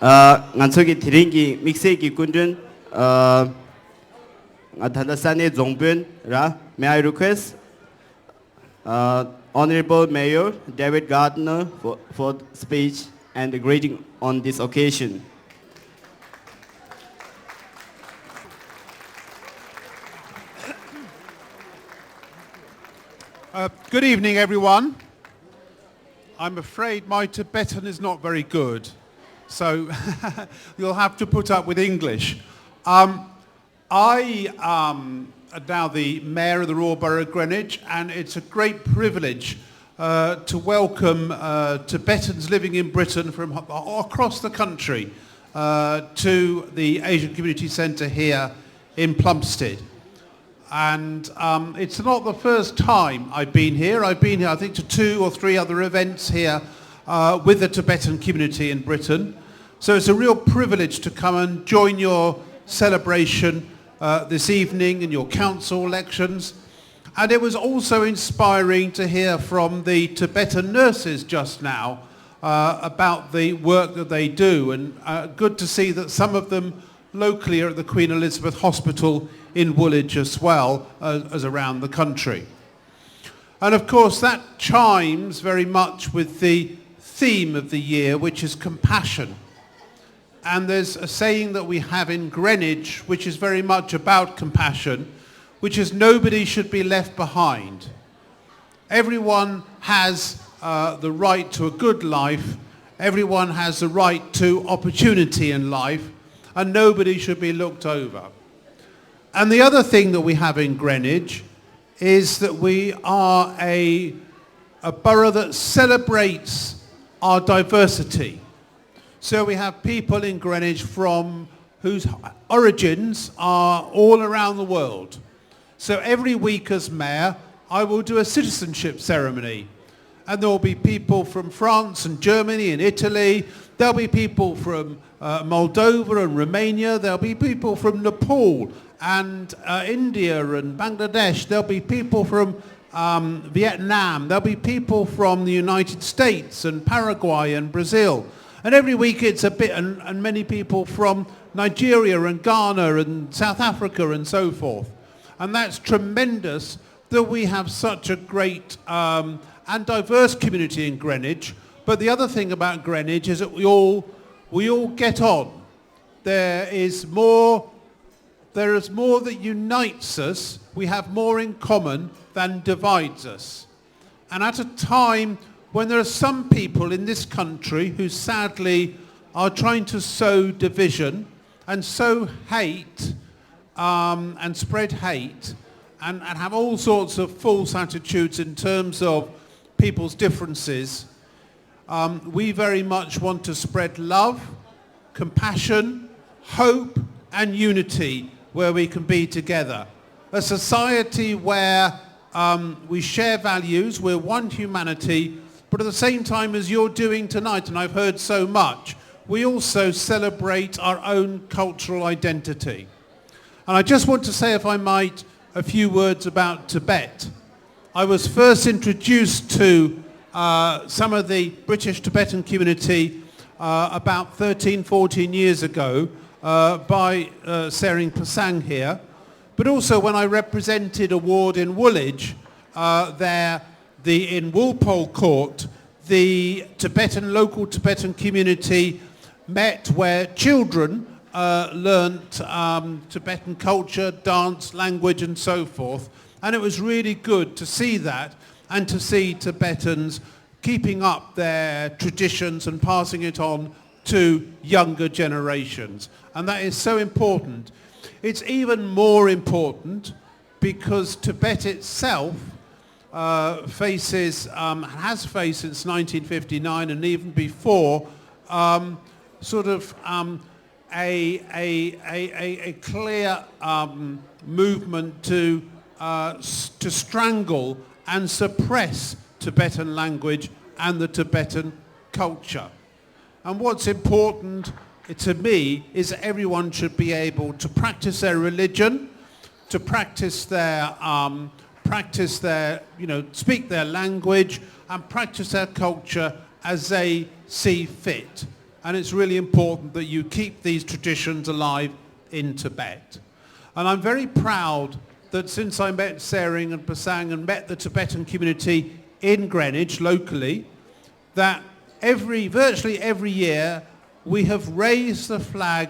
ngansoki thiringi mixeki kundun Thandasane Zongbun ra. May I request Honorable Mayor David Gardner for speech and the greeting on this occasion. Good evening, everyone. I'm afraid my Tibetan is not very good, so you'll have to put up with English. I am now the Mayor of the Royal Borough of Greenwich, and it's a great privilege to welcome Tibetans living in Britain from across the country to the Asian Community Centre here in Plumstead. And it's not the first time I've been here. I've been here, I think, to 2 or 3 other events here with the Tibetan community in Britain. So it's a real privilege to come and join your celebration this evening in your council elections. And it was also inspiring to hear from the Tibetan nurses just now about the work that they do. And good to see that some of them locally are at the Queen Elizabeth Hospital in Woolwich as well as around the country. And of course that chimes very much with the theme of the year, which is compassion. And there's a saying that we have in Greenwich which is very much about compassion, which is nobody should be left behind. Everyone has the right to a good life, everyone has the right to opportunity in life, and nobody should be looked over. And the other thing that we have in Greenwich is that we are a borough that celebrates our diversity. So we have people in Greenwich from whose origins are all around the world. So every week as mayor, I will do a citizenship ceremony. And there will be people from France and Germany and Italy. There'll be people from Moldova and Romania. There'll be people from Nepal and India and Bangladesh. There'll be people from Vietnam. There'll be people from the United States and Paraguay and Brazil. And every week it's a bit, and many people from Nigeria and Ghana and South Africa and so forth. And that's tremendous that we have such a great and diverse community in Greenwich. But the other thing about Greenwich is that we all get on. There is more that unites us. We have more in common than divides us. And at a time when there are some people in this country who sadly are trying to sow division and sow hate and spread hate and have all sorts of false attitudes in terms of people's differences, we very much want to spread love, compassion, hope and unity where we can be together. A society where we share values, we're one humanity, but at the same time as you're doing tonight, and I've heard so much, we also celebrate our own cultural identity. And I just want to say, if I might, a few words about Tibet. I was first introduced to some of the British Tibetan community about 13, 14 years ago by Sering Pasang here, but also when I represented a ward in Woolwich, in Walpole Court, the local Tibetan community met where children learnt Tibetan culture, dance, language and so forth. And it was really good to see that and to see Tibetans keeping up their traditions and passing it on to younger generations. And that is so important. It's even more important because Tibet itself has faced since 1959 and even before a clear movement to strangle and suppress Tibetan language and the Tibetan culture. And what's important to me is that everyone should be able to practice their religion, to practice their, speak their language and practice their culture as they see fit. and it's really important that you keep these traditions alive in Tibet. And I'm very proud that since I met Tsering and Pasang and met the Tibetan community in Greenwich locally, that virtually every year we have raised the flag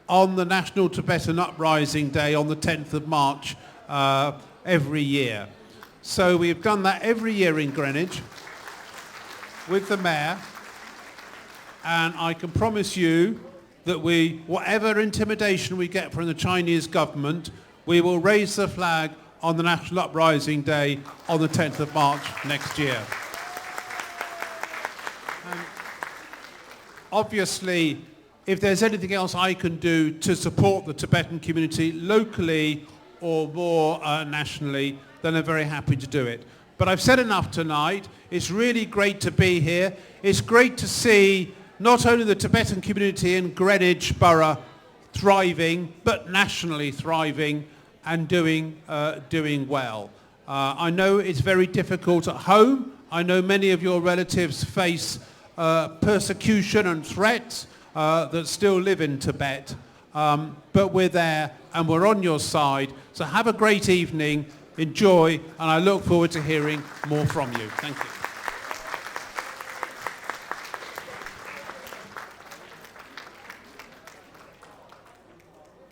on the National Tibetan Uprising Day on the 10th of March every year. So we've done that every year in Greenwich with the mayor, and I can promise you that whatever intimidation we get from the Chinese government, we will raise the flag on the National Uprising Day on the 10th of March next year. And obviously, if there's anything else I can do to support the Tibetan community locally or more nationally, then I'm very happy to do it. But I've said enough tonight. It's really great to be here. It's great to see not only the Tibetan community in Greenwich Borough thriving, but nationally thriving and doing well. I know it's very difficult at home. I know many of your relatives face persecution and threats that still live in Tibet. But we're there and we're on your side. So have a great evening, enjoy, and I look forward to hearing more from you. Thank you.